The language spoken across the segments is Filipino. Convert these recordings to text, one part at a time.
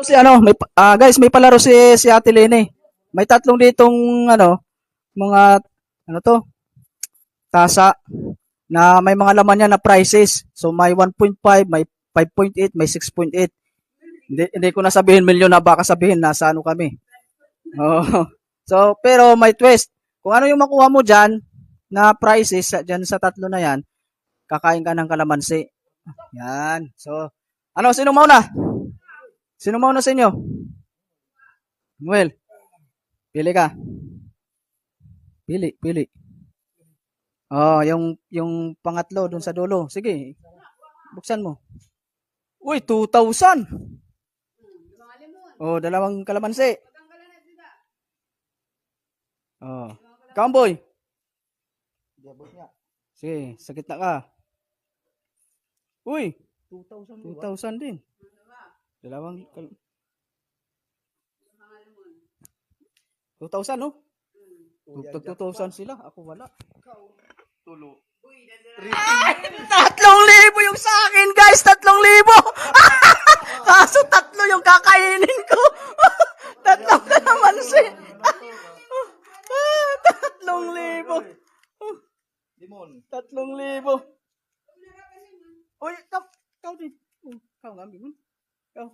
kasi ano, guys, may palaro si Ate Lene. May tatlong ditong ano, mga ano to, tasa na may mga laman niya na prices. So may 1.5, may 5.8, may 6.8. Hindi ko na sabihin milyon na baka sabihin nasa ano kami. Oh. So pero may twist. Kung ano yung makuha mo diyan na prices diyan sa tatlo na yan, kakain ka ng kalamansi. Yan. So ano, sino mauna? Sino mauna sa inyo? Noel. Pili ka. Pili. Oh, yung pangatlo dun sa dulo. Sige. Buksan mo. Uy, 2,000. Oh, dalawang kalamansi. Oh. Kamboy. Sige, sa gitna ka. Uy, 2,000 din. Dalawang 2,000, no? 2,000 sila. Ako wala. Tulo. 3,000 yung sa akin, guys. 3,000. Kaso 3 yung kakainin ko. 3 na naman si. 3,000. Limon. 3,000. Uy, kau din. Kau ngambil mo. Kau.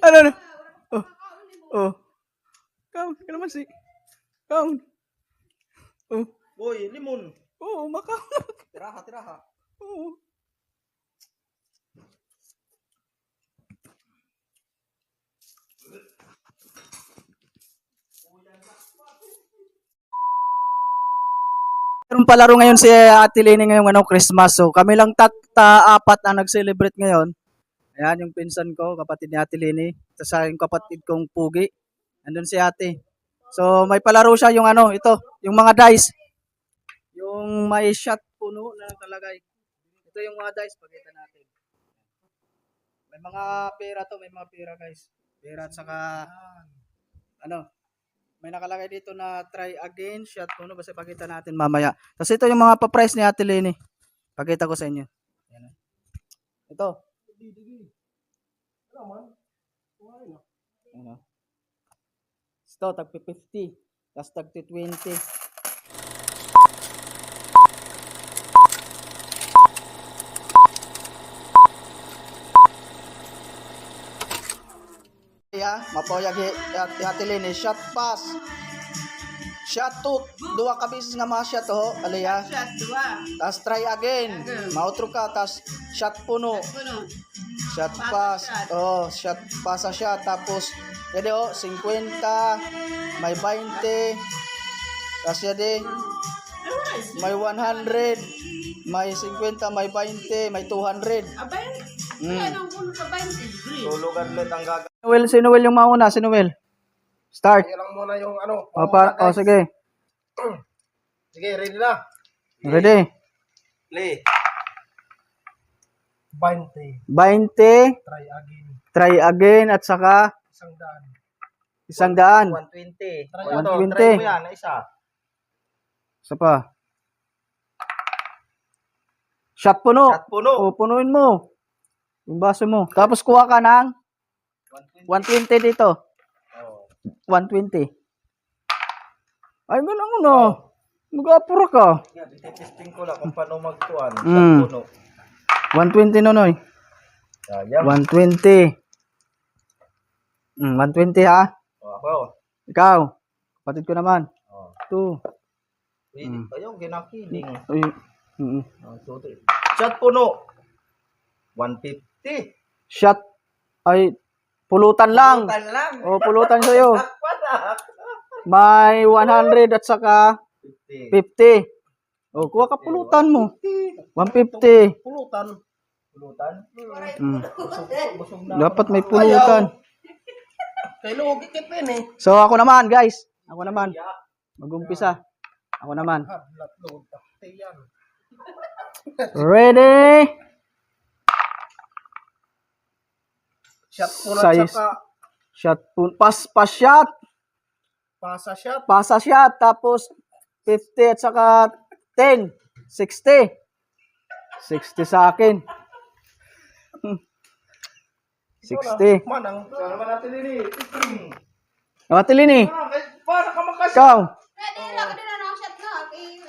Ano? Oh. Kau, kalamansi. Kau. Oh. Boy, limon. Oh, maka. Tiraha. Oh. Meron palaro ngayon si Ate Lene ngayong Christmas. So kami lang apat ang nag-celebrate ngayon. Ayan yung pinsan ko, kapatid ni Ate Lene. Tapos yung kapatid kong Pugi. Andun si Ate. So may palaro siya yung ito, yung mga dice. Yung may shot puno na nakalagay. Ito yung mga dice, pakita natin. May mga pera to, may mga pera guys. Pera at saka may nakalagay dito na try again, shot puno, basta pakita natin mamaya. Tapos ito yung mga pa-price ni Ate Lene. Pakita ko sa inyo. Ayan. Ito. Ito, tag 50. Tapos tag 20. Mapoyag Ate Lene, shot pass. Shot 2, 2 ka beses nga mga shot ho, aliya. Shot 2. Tas try again. Mautro ka, tas shot puno. Shot pass. Oh, shot pass sa shot. Tapos, yadi 50, may 20. Tas yadi, may 100, may 50, may 20, may 200. Abay, anong puno ka 20? Tulugan ulit ang gaga. Si Noel yung mauna, si Noel. Start. Kaya lang muna yung Sige. Sige, ready na. Ready? Play. 20. 20. Try again. Try again at saka 100. 120. Try 120. Try mo yan, isa. Isa pa. Shot puno. Shot puno. O, punuin mo. Yung baso mo. Tapos kuha ka ng 120 dito. Oh. 120. Ay, ganun Mag-apura ka. Testing ko lang kung paano magkuhan. Mm. Shot puno. 120 nonoy. Sayang. 120. 120 ha. Oh, ako. Ikaw. Kapatid ko naman. Oh. 2. Pwede pa yung ginakiling. Ay. Shot puno. 150. Shot. Ay, pulutan lang. Pulutan lang. O, pulutan sa'yo. May 100 at saka 50. O, kuha ka pulutan mo. 150. Pulutan. Busog na. Dapat may pulutan. Kay Lugi Kipin eh. So, ako naman, guys. Ako naman. Mag-umpisa. Ako naman. Ready? Shot puno Size. saka Shot pun. Shot. pasa shot. Pasa shot. Tapos, 50 at saka 10. 60. 60 sa akin. 60. Manang. Sana naman natin ini. Ate Lini, Para ka makas. ikaw. Pwede na lang din na shot na.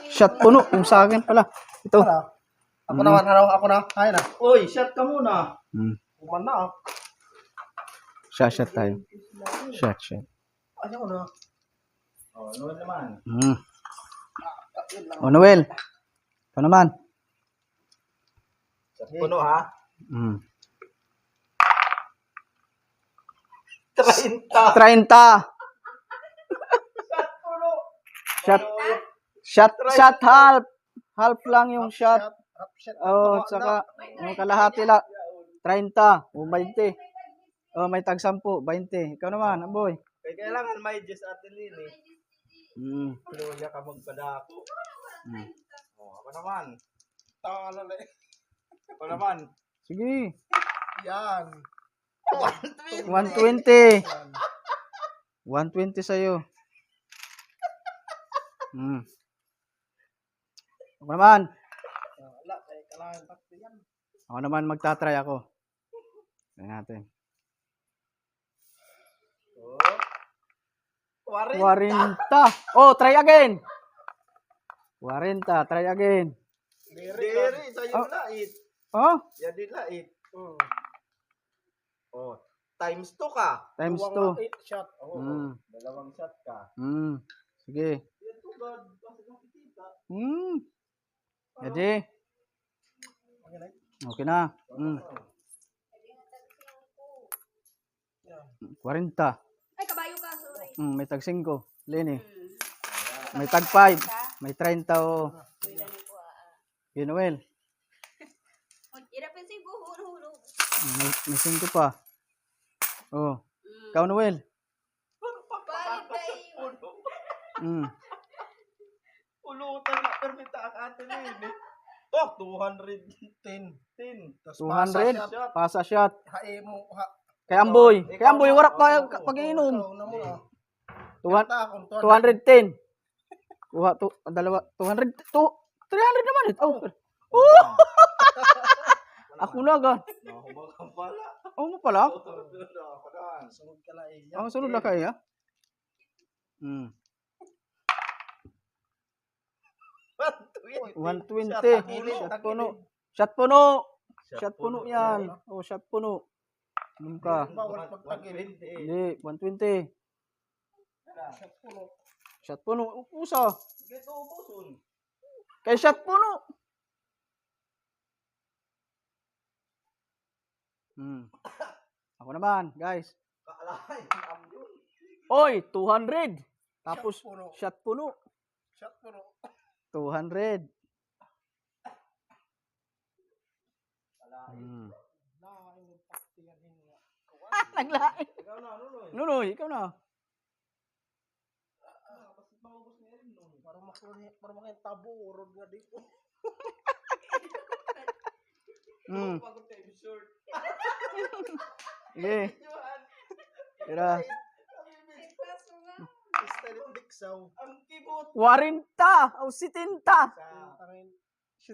Shot puno. Yung sa akin pala. Ito. Para. Ako naman, ako na. Kaya na. Uy, shot ka muna. Kuman na. Shot tayo. Shot. Ayaw na. Oh, Noel naman. O, Noel. Ito naman. Puno ha? 30. 30. Puno. Shot half. Half lang yung shot. Half shot. Oh, tsaka yung kalahati lang. 30 o 20. Oh, may tag 10, 20. Ikaw naman, Amboy. Kaya kailangan may Diyos Ate Lini. Pinuya ka magpadako. Oh, ako naman. Tangalala eh. Ako naman. Sige. Yan. 120. 120 sa'yo. Ako naman. Wala, kaya kailangan tatlo yan. Ako naman magtatry ako. Tingnan natin. 40. 40. Oh, try again. 40, try again. Diri, sa'yo lait. Oh, Yan din lait. Oh, times 2 ka. times Dalawang 2. shot. Oh, dalawang shot ka. Sige. Yan to God. Kasi nakikita. Ready? Okay na. 40. Ay, kabayo ka. Sorry. May tag 5. Lini. May tag 5. May 30 o. Noel. Irapin si buhuro. May 5 pa. Oh. Ikaw, Noel. Balik tayo. Pulutan na permita ang Ate Lini. Oh, 210. 10. 200. Pasa shot. Hae mo. Kay Amboy. Kay Amboy, warak pa pag-iinom. 210. Kuha to, dalawa, 200, 300 naman ito. Oh! Ako na agad. Nahubag ang pala. Oh, mo pala? Sunod ka na eh. Ang sunod na kaya. 120. Shot puno. Shot puno. Shot puno yan. Oh, shot puno. Inom ka. Bawal pagtagilid eh. Hindi, 120. Shot puno. Shot puno. Usa. Gito ubuson. Kay shot puno. Ako naman, guys. Kaalay. Amyun. Oy, 200. Tapos, Shot puno. shot puno. Shot puno. 200. Naglain. Ikaw na, Nunoy. Nunoy, ikaw na. Kasi maubos niya rin nun. Para makita tabo. Urod nga dito. Pagod tayo short. Sige. Tira. Style diksaw. Ang kibot. 40 o 70. Sa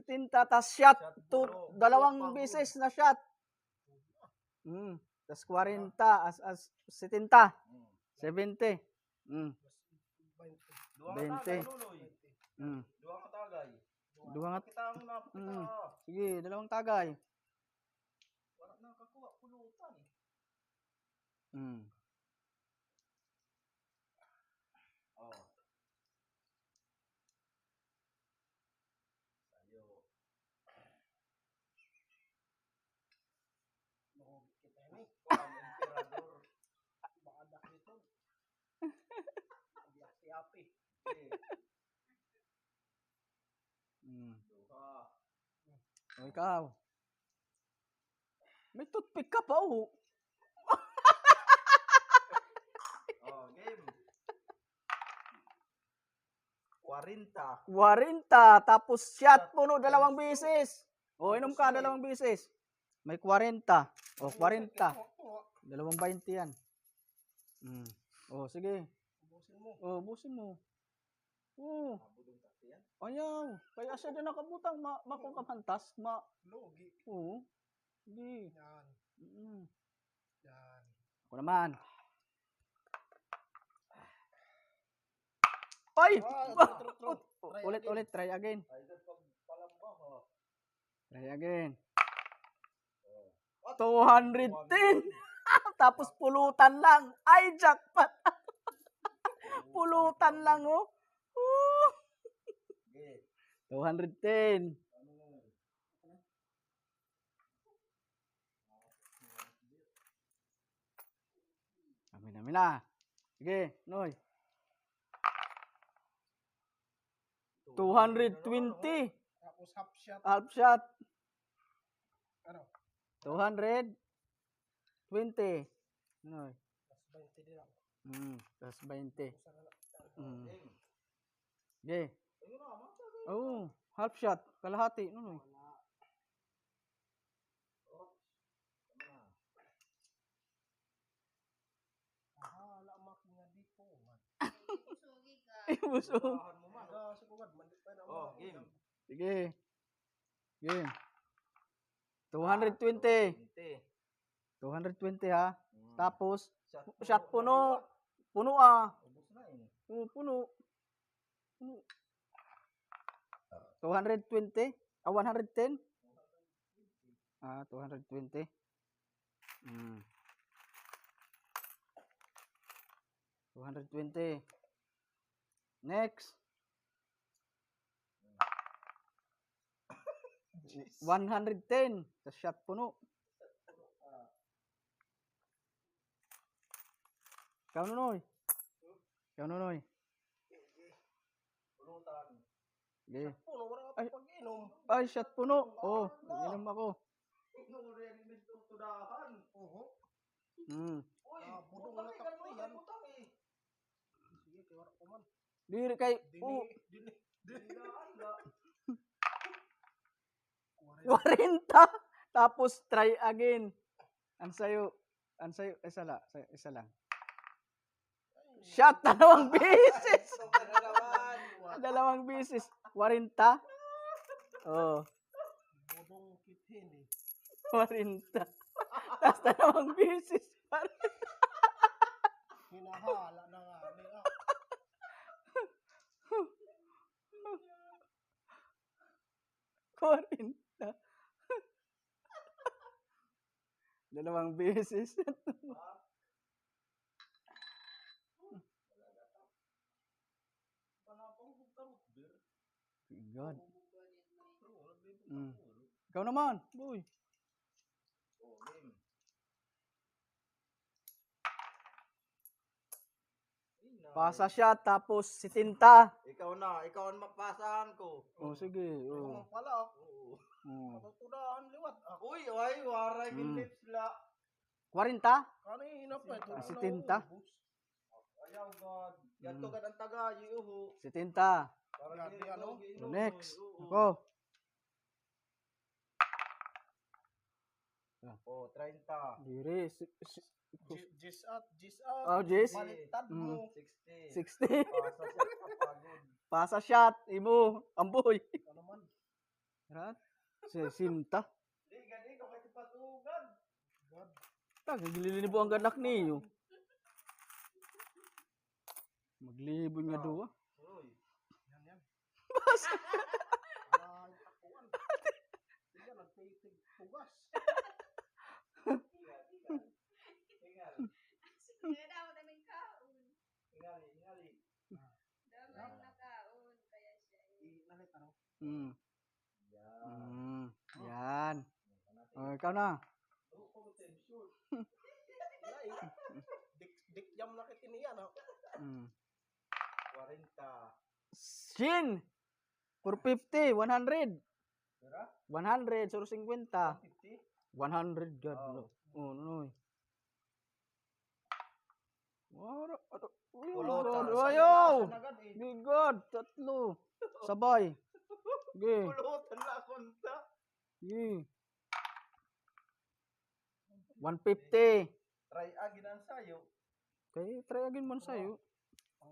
70 tas shot. Dalawang beses na shot. Tas 40 as 70. 70. 20. Duwa ka tagay. Duwa nga. Kita ang napakita. Sige, dalawang tagay. Wala na kakuha. Pulutan. Oh. Sayo. Kita ini. Ang emperador. Maadak nito. Siapi. O ikaw. May toothpick ka pa oh. Oh, game. 40. 40 tapos shot puno dalawang beses. O inom ka dalawang beses. May 40. O 40. Dalawang 20 yan. O sige. Ubusin mo. O busin mo. Oo. Budong taksi yan. Ayaw. Kaya siya din nakabutang makong kamantas. Logi. Oo. Hindi. Yan. Mm. Yan. Ako naman. Ay! True. Ulit, try again. Ay, pag palamba ha. Try again. 210. Tapos pulutan lang. Ay, jackpot. Pulutan lang, oh. Woo! Okay. 210. Amin na. Sige, Noy. 220. Tapos half shot. Half shot. Ano? 220. Noy. Mas 20 din ako. Plus 20. Mm. Game. Sige. Ayun na, masabi. Oh, half shot. Kalahati. Noy. Hala, makinga di po. Man. Sugi ka. Ay, busog. Bahan mo man. Kasi kung mandi pa na. Oh, game. Sige. Game. 220. 220 ha. Tapos, shot puno. Puno ah. Ubus na eh. Puno. 220? 110? 220. 220. Next. 110. Sa shot puno. Ikaw Nonoy. Pulutan. Sige. Puno, wala Ay. ka pag-inom. Ay, shot puno. Oh, inom ako. Inom rin, Mr. Tudahan. Oo. Mm. Uy, budong na takti yan. Sige, kaya wala ko man. Diri kay Dini. 40. Tapos try again. Ang sayo, isa lang. Shot dalawang beses. Dalawang beses. 40. Oh, Budong kithin eh. 40. Tapos dalawang beses. Hinahala na nga. 40. Dalawang beses. God. Ikaw naman, boy. Pasa siya, tapos si Tinta. Ikaw ang mapasahan ko. Oh, sige. Oh. Pala. Oh. Matutudahan liwat. Uy, waray lips la. 40? Kanina pa ito. Si Tinta. Ayaw God. Yan to ang taga, yuhu. Si Tinta. Grabe ano? Next. Ako. Oh, 30. Diri. Jis out. Oh, Jis. Baliktad mo. 60. Pagod. Pasa shot. Imo. Amboy. Ano man? Rat. Si Sinta. Di, gani ko kasi patugan. God. Gililibo ang ganak niyo. Maglibon nga duwa. Uy. Yan. Ay, takuan. Sige, nagtitig tugas. Kaya dapat namin kaon. Ingali. Damay na kaon. Kaya siya eh. Nalit ano? Yan. Oh, ikaw na. Dik jam na kitiniyan ha. 40. Shin. 450. 100. Tira? 100. Sur 50. 50? 100. God. Oh, no. Wala. Pulutan. Ayaw. Good God. Tatlo. Sabay. Sige. Pulutan na kunta. Sige. 150. Try agin ang sayo. Okay, try again man sa'yo. Ang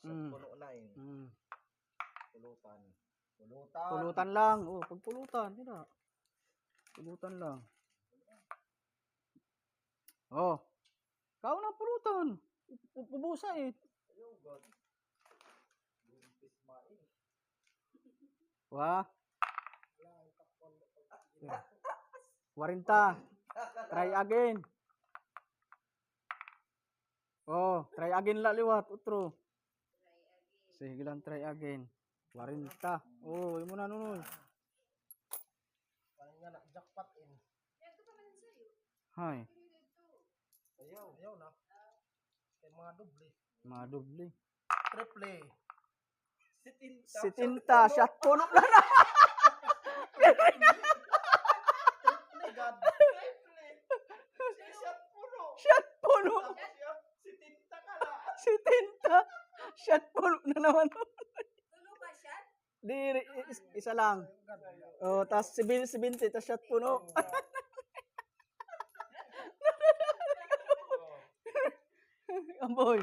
Mm. Puno na eh. Mm. Pulutan. Pulutan. Pulutan lang. Oh, pag pulutan, yun na. Pulutan lang. Oh. Kau na pulutan. Pupusa eh. Ayaw, God. Buntis main. Wah. 40. Try again. Oh, try again la liwat, utro. Sige lang, try again. 40. Oh, imo na nunoy. Parang nga na, jackpot in. Hay, Ayaw. Ayaw na. Kaya mga doble. mga doble. Triple. Sitinta, shot puno na na. Triple, God. Shot puno. Shot puno. Sitinta ka na. Sitinta. Shot puno na naman. Tulo ba siya? Di, isa lang. Oh, tas 70, tas shot puno. Amboy.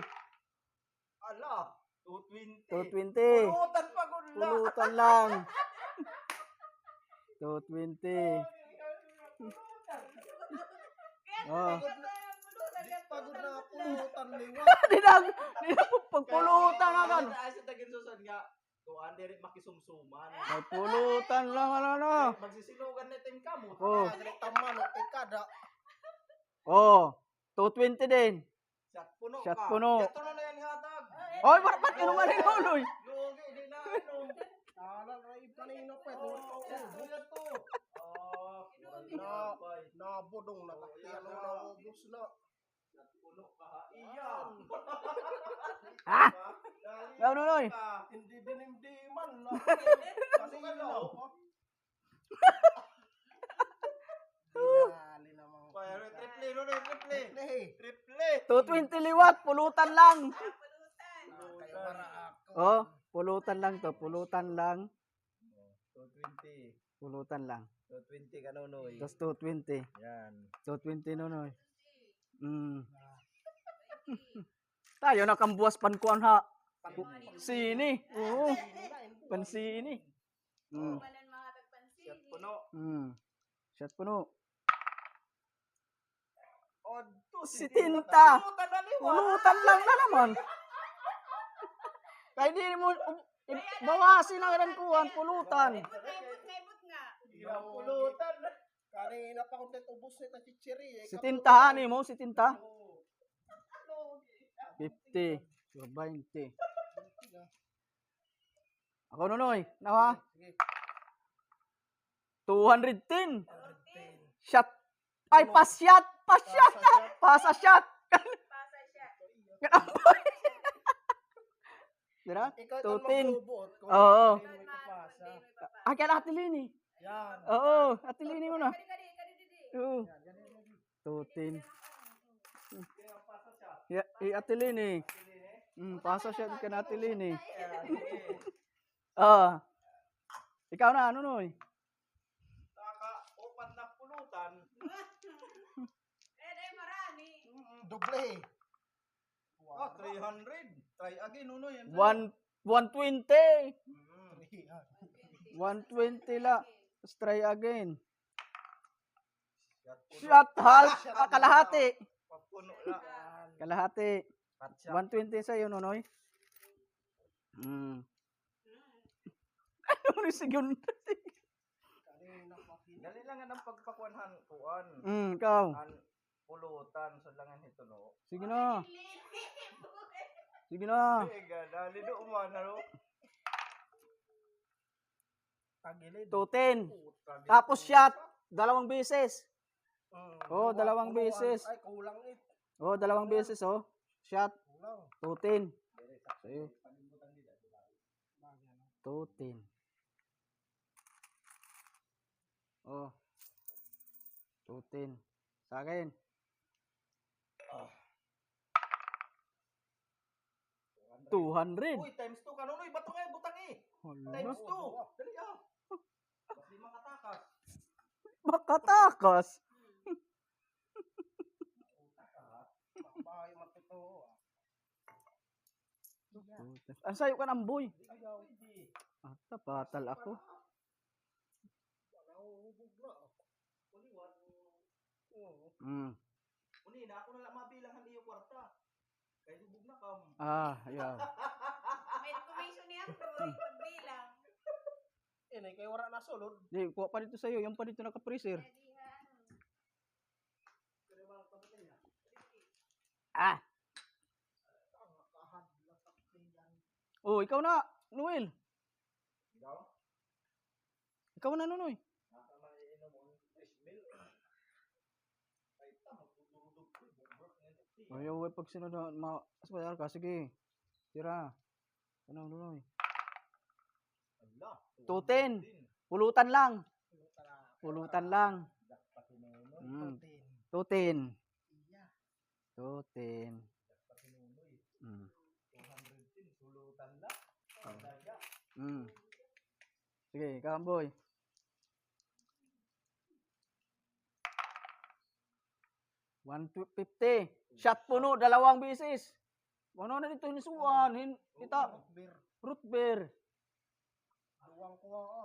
Ala. 220. 220. Pulutan pa ko lang. Pulutan lang. 220. Oh. Pagod na pulutan liwa. Di na pagpulutan na kan. Ay, sa tagin susan nga. Tuan diri makisumsuman. May pulutan lang ano. Magsisilugan na ting kamo. Oh. Taman o tikada. Oh, 220 din. Shot puno Shot ka. puno. Ito na yan hatag. Oy, ba't inuman ni Nunoy? Lugi, di na ano. Tala, ray kanina pa. Ito to. Nabudong na. Taktiyan mo na ubos na. Shot puno ka. Iyan. Ha? Yaw Nunoy. Hindi dinimdiman lang. Kasi ano. Dinali namang. Kaya triple, Nunoy, triple. Triple. 220 liwat, pulutan lang. Kaya para ako. Oh, pulutan lang to, pulutan lang. 220. Pulutan lang. 220 ka, Nunoy. Tapos 220. Yan. 220 Nunoy. Tayo nakambuwas pankuan ha. Sini. Oo. Pansini. Manan mga tagpansin. Shot puno. Shot puno. Odto, Sitinta. Pulutan. Pulutan lang na naman. Kaya di mo bawasin ang rin kuhan, pulutan. May but nga. Pulutan. Kanina pa kung ubos nito chichiri. Sitinta ni mo, sitinta. 50. 20. Ako Nunoy. Nawa? 210. Shot. Ay, pasyat. Pasyat. Pasa shot. Pasa siya. Dira? Ikaw 210. magbubuot kung Oo. hindi mo ipapasa. Akin Ate Lini. Yan. Oo, Ate Lini mo na. Kadi. Oo. 210. Ya, Ate Lini. Pasa shot ka na Ate Lini. Ah. Ikaw na, ano Noy? Upat na pulutan. Ay, marami. Doble. 300. Try again, Nuno. Yan. 120. 120 la. Let's try again. Shot half. Kalahati. Papuno lang. Kalahati. 120 sa'yo, Nonoy. Ano ni Sigun? Dali lang ang pagpakuanhan kuan. Ikaw. An pulutan sa langan ito no. Sige na. Sige na. Dali do umana ro. Tagilid. 210. Tapos shot. 2 beses. Oh, 2 beses. Ay, kulang it. Oh, 2 beses, oh. Shot. Kulang. 210. Sa'yo. 210. Oh. 210. Sa akin. 200. Uy, times 2 kanunoy. Bato nga, butang eh. Times 2. Dali ah. Mas lima katakas. Makatakas. Bahay matuto. Ang sayo ka ng boy. Ayaw. Hindi. Tapatal ako. Nauubog na. Uliwat. Oo. Mm. Uni na ako na lang mabilang hindi yung kwarta. Kaya hubog na kam. Ayaw. May information niya boy, pagbilang. Inay kay wala na sulod. Di, kuha pa dito sa'yo. Yung pa dito naka-freezer. Kaya di ha, Pero mga kapatid niya. Ah! Oh, ikaw na, Noel. Ikaw? Ikaw na, Nonoy. Nasa maiinom mo ng fish meal. Ay, magdudurudog ko. Bubrok ngayon. Ayaw, pag sinunod na, asbayar ka, sige. Tira. Ano, Nonoy? Ala. 210. Pulutan lang. Pulutan lang. Mm. 210. 210. Mm. 210. Sulutan lang. Ang daga. Mm. Sige, Kamboy. $150. Shot puno, dalawang bisis. Ano na dito nisuan? Kita, Beer. root beer. Duwang kuha ka.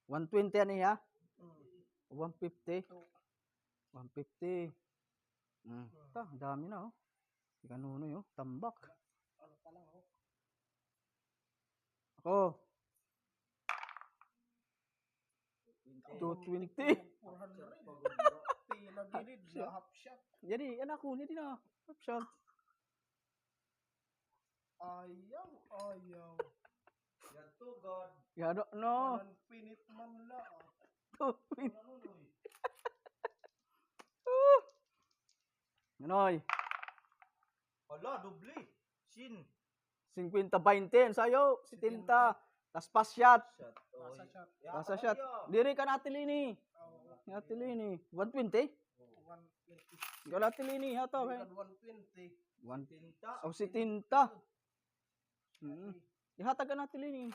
120 yan ha? Mm. 150. 150. Dami na oh. Ikanuno yun, tambak. Ano pa lang oh. Ako. 220. 400. Pinagilid. Half shot. Jadi, anak ko, hindi na. Shot. Ayaw. Ayaw. Yan to God. Yado, no. Walang pinit man la. 220. Ano noy? Ganoy. Ala, dubli. Sin. 50-20. Sa'yo, 70. Tas pas shot. Shot. Pasa shot. Pasa shot. Diri ka natilini. Natilini. 120? 120. Ikaw natilini. Hato. Bigan 120. 1. Tinta. O si Tinta. Ihatag ka natilini.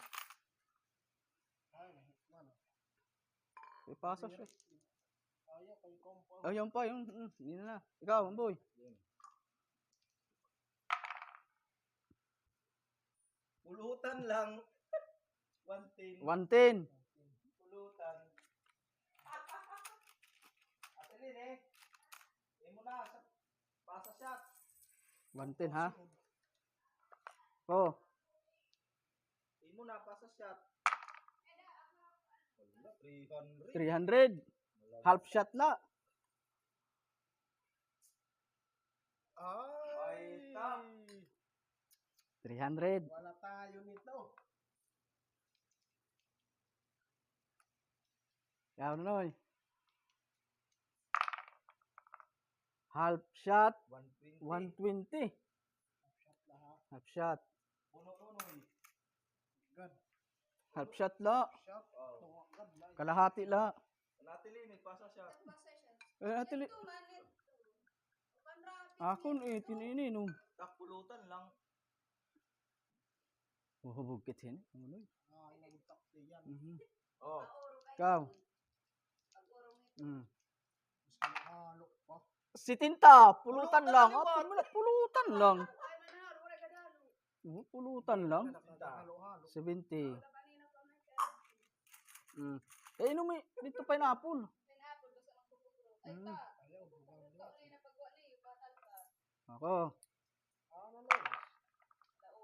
Ay, mano. Ipasa siya. Ayaw kay compound. Ayun pa, yun. Hindi na. Ikaw, boy. Pulutan lang. 110. 110. Pulutan. Ate Lin eh. Hindi mo na. Pasa shot. 110 ha? Oh. Hindi mo na. Pasa shot. Wala. 300. 300. Half shot la. Ay, Ay, tap. 300. wala tayo nito. Ikaw, Noy. Half shot. 120. 120. Shot lahat. Half shot. Puno-puno. God. Half shot la. Shot. Oh. Tuwa God lang. Kalahati la. Ate Lin eh. Pasa shot. Atili. Ako tinini nung. Tak pulutan lang. Bukit yan. Noy. Ay, nagtakti yan. Oh. Ikaw. Mm. Mas mahalo pa. Si Tinta. Pulutan Pulutan lang. lang, Atin mo na. Pulutan lang. Pulutan lang. Halo-halo. 70. Eh, inom dito pineapple. Ayaw, bugang lang. Ako. Ano na?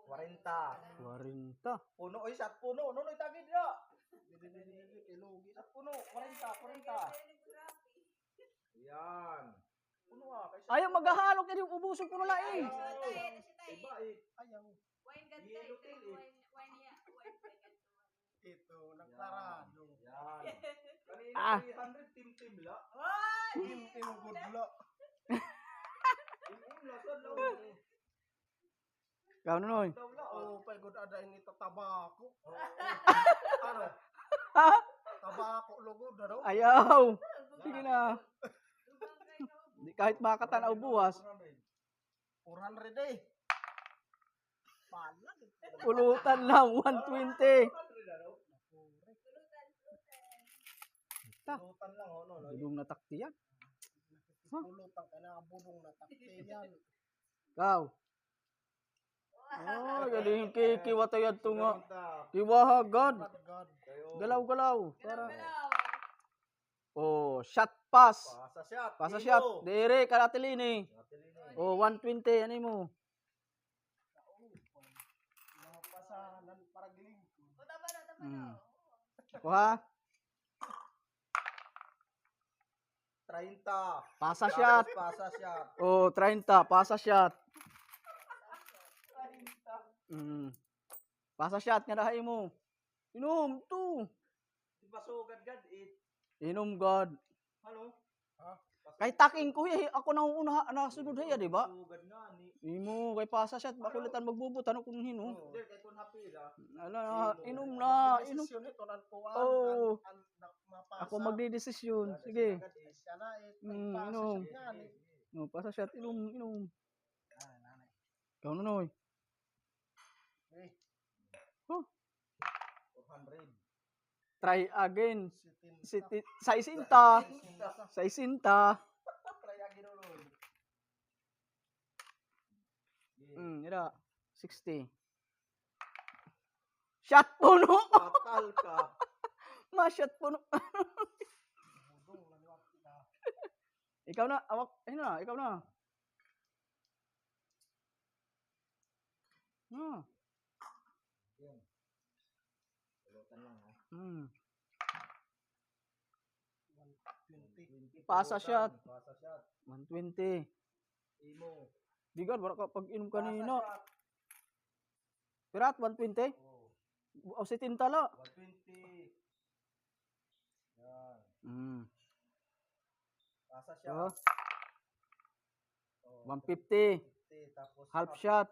40. 40. Puno. Oy, shot puno. Nunoy tagid na. Dili, kay Logi. Shot puno. 40. Yan. Puno ah. Kay shot. Ayaw maghahalo kayo. Ubusin ko na lang eh. Iba eh. Ayaw. Yellow tail eh. Ito, nagparado. Yan. Kanina Ah. 300 tim-tim la. Tim Gudlo. Tim-tim la. Sad la. Ikaw, Noy. Daw la. Oh, pay good ada ini tabako. Ano? Ha? Tabako logo daw. Ayaw. Sige na. Di kahit makatan o buwas. 400 eh. Pala. Pulutan lang. 120. Pulutan lang oh no. Bulong na takti yan. Pulutan ka na budong na takte yan. Ikaw. Oh, galing kikiwa tayo to nga. 30. Kiwaha, God. God. Kayo. Galaw-galaw. Para. Galaw. Oh, shot pass. Pasa shot. Pasa Imo. shot. Dire, Karatilini. Atilini. Oh, 120. Ano mo? Mga pasanan para giling. O, tama na. Mm. Kuha. 30. Pasa shot. Pasa shot. Oh, 30. Pasa shot. Mm. Pasa shot nga dahay mo. Inom, to. Di ba sugad-gad it? Inom, God. Ano? Ha? Kay taking ko ako nang una nasunod haya, di ba? Sugad nga ni. Imo kay pasa shot makulitan magbubutan kung hino. Hindi, kay kun hapila. Ala, inom na, inom. Desisyon ito ng kuwan. Oo. Mapasa. Ako magdedesisyon. Sige. Siya na Mm, pasa inom. siya nga ni. No, pasa shot, inom. Ikaw na, Noy. Eh, Oh, 400. try again. sitin. Sa isinta. Sa isinta. Try again ulo. Ira. 60. Shot puno. Fatal ka. Ma-shot puno. Budong laliwat kita. Ikaw na, awak. Ayun na, ikaw na. Yan. Pulutan lang ha. 20. Pasa shot. Pasa shot. 120. Imo. Bigan, wala ka pag inom Pasa kanina. shot. Pirat, 120. Oh. O, 70 tala. 120. Yan. Pasa Oh, shot. Oh, 150. 50. Tapos Half shot.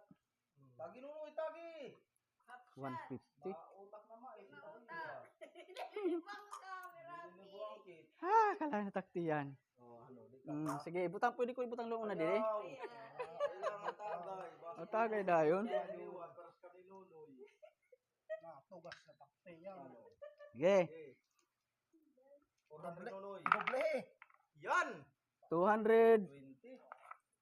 Tagi nunoy, tagi. 150. Utak naman. Mautak. Ibang camera. Binubuang kit. Kala na taktiyan. Oh, ano, di ka pa. Sige, pwede ko ibutang loob na dire. Ayaw. Kailangan tagay. Basta O, tagay dayon. Ayaw, paras ka ni Nunoy. Natugas na takte yan. Ano? Sige, Okay. 400 Nunoy. Doble. Yan! 220.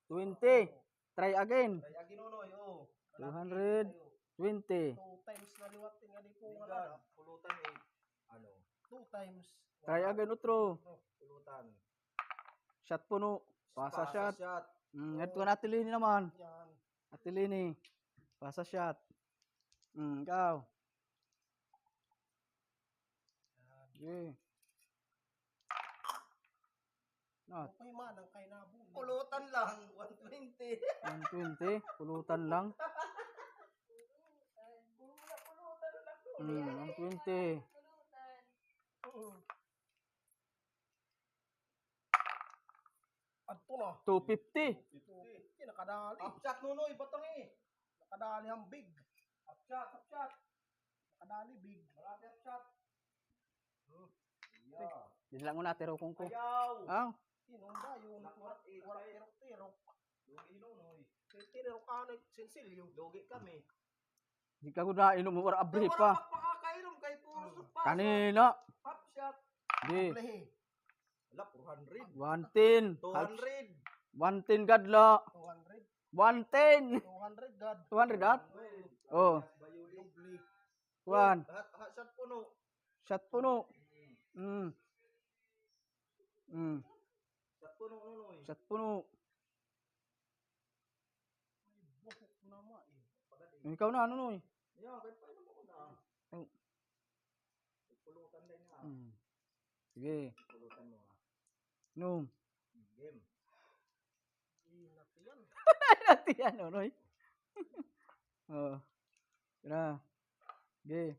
20. Try again. Kaya ginunoy, oh. 220. 2 times na liwat nga di ko nga Yan. na. Pulutan eh. Ano? 2 times. Try again, utro. Pulutan. Shot puno. Pasa shot. shot. Ito ka natilini naman. Yan. Natilini. Pasa shot. Ikaw. Okay. Not. Okay man ang kay nabun. Pulutan lang. 120. 120. Pulutan lang. Pulutan lang. 120. Pulutan. Adto na. 250. Hindi nakadali. Up shot Nunoy. Batang eh. Nakadali ang big. Up shot. Up shot. Nakadali big. Marami up shot. Yeah. Hindi lang mo natiro kung ko. Ayaw. Inunda yun. Nakuha, eh, Wala eh. tirok-tirok. Lugi Nunoy. Tirok ka na sensilyo. Lugi kami. Hindi ka ko na inom mo abri pa. Pakakainom kay puro supas. Kanina. Up shot. Di. Plehe. Wala, 400. 110. 200. 110 gadla. 200. 110. 200 god. 200 at? Oh. Doble. One. Shot puno. Shot puno. Shot puno Nunoy. Shot puno. Buhok naman eh. Ikaw na, ano noy? Yeah, kahit pa inom ako na. Oh. Pulutan din nga. Sige. Pulutan mo ha. Inom. Game. Inat yan. Natin yan, ano noy? Oh. Tira. Sige.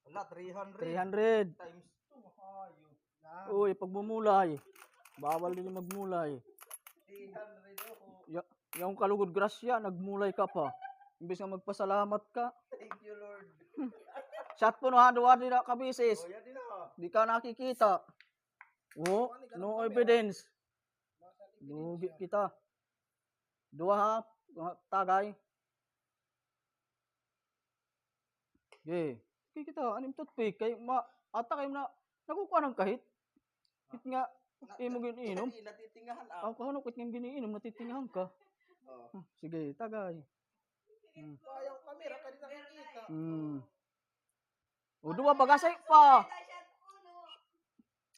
Wala, 300. 300. Times 2. Hayo. Yan. Uy, pagmumulay. Bawal din yung magmulay. 300 ako. Yung kalugod grasya, nagmulay ka pa. Imbes nga magpasalamat ka. Thank you, Lord. Shot puno ha, duwa din na kabisis. O, yan din ha. Di ka nakikita. Oh, no evidence. Lugi kita. Dua ha, tagay. Okay. Okay kita, anim toothpick. Kay ata kayo na, nakukuha ng kahit. Kahit nga, Imo giniinom? Hindi natitingahan Ako kahano kit ngim giniinom natitingahan ka. Oh. Sige, tagay. Sayang kamera ka din nakikita. O duwa bagasay pa. Shot uno.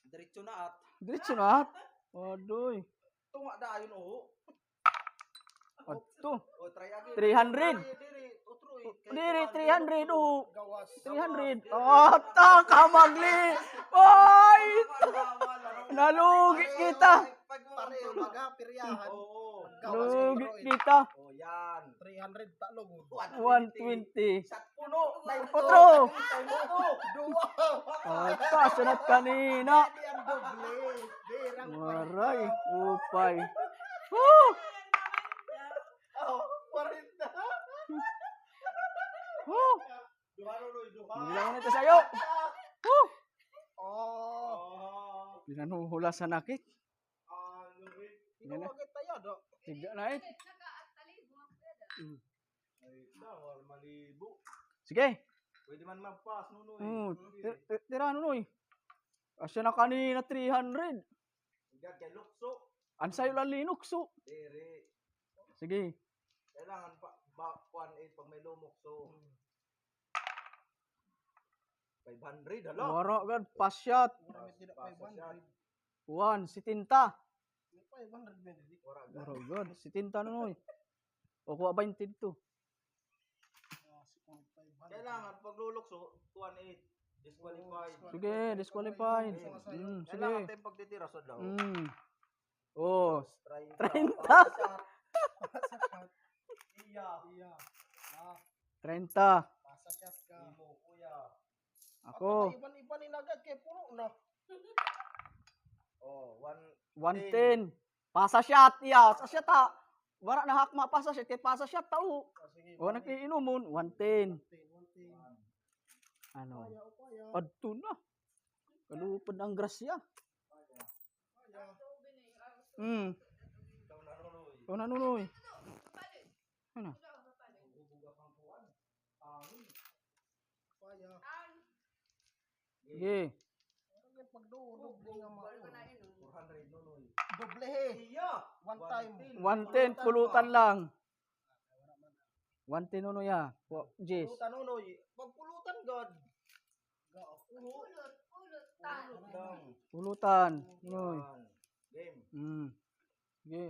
Diretso na at. Diretso na. Adoy. Tunga dayon oh. Adto. O try again. 300. Diri, utroy. Diri 300 o. Gawas. 300. Oh, taka magli. Oy! Nalugi kita. Pareho baga, piryahan. Oo. Gawas Nalugi kay Troy. kita. Oh, yan. 300 talong. 120. Shot puno. Otro. Dua. Ata, sunat kanina. Hindi ang doble. Berang Maray. Upay. Woo! Oh, 40. Woo! Duha Nonoy, duha. Bilang nito sa'yo. Woo! Oh. Oh. Pinanuhula sa nakit. Ino agad tayo do. Tiga na eh. Naka-talibo ang pwede. Ay, dawal malibo. Sige. Pwede man mag-pass Nonoy. Tira ano noy. Asya na kanina 300. Igad kay Lukso. Ansayo lang linukso. Diri. Sige. Kailangan pa 1.8 pag may lumukso. 500 hala. Wara gad pass shot. Marami sila Pass shot. 500. 1 si Tinta. 500 ben. Wara Wara gad si Tinta noy. O kuha 20 dito. Kailangan pag lulukso 1.8 disqualified. Sige, disqualified. Sige. Kailangan tayong pagtitira sa daw. Oh, 30. 30. Iya. Iya. Ah, 30. pasa shot ka. Imo kuya. Ako, Iban-iban ni nagad kay puno na. Oh, 110. Pasa shot, iya. Sa shot ha. Wala na hakma pasa shot, kay pasa shot tao. Sige. O nakiinomon, 110. 110. Ano? Kaya o kaya. Adto na. Kalupad ang grasya. Kaya. Ikaw na Nonoy. O nanunoy. Ano? Bubuga kang kuwan. Kaya. Sige. Ang pagdodoble nga mao. 400 Nonoy. Doble he. Iya. One time. 110, pulutan lang. 110 nuno ya. Jis. Pulutan Nonoy. Pagpulutan god. Ulot, ulot, tan. Lang. Pulutan. Nunoy. Yan. Game. Sige.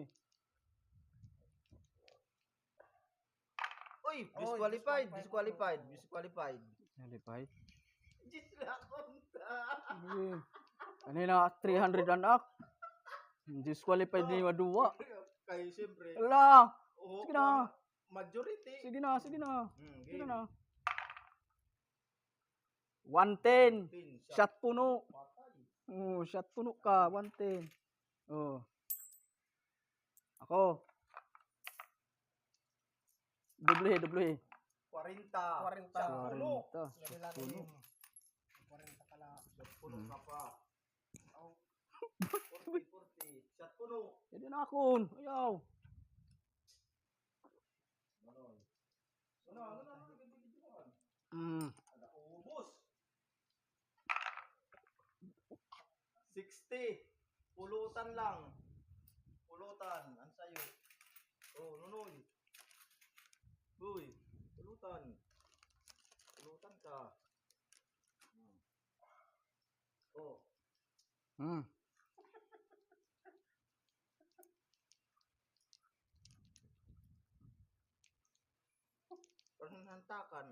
Uy, disqualified, disqualified, disqualified. Nalipay. Jis na konta. Sige. Kanina 300 anak. Disqualified ni Madua. Kayo siyempre. Ala. Oo, Sige na. Majority. Sige na, sige na. Sige Game. na. 110. Pin, Shot puno. Patay. Oh, shot puno ka. 110. Oh. Ako. Doble, doble. 40. 40. Shot puno. 40. Sige lang Puno. 40 ka lang. Shot puno ka pa. 40, 40. Shot puno. Jadi na akon. Ayaw. Manoy. Ada ubos. 60. Pulutan lang. Pulutan. Ang sayo. Oh, Nonoy. Uy, pulutan. Pulutan ka. Oh. Hmm. Panantakan.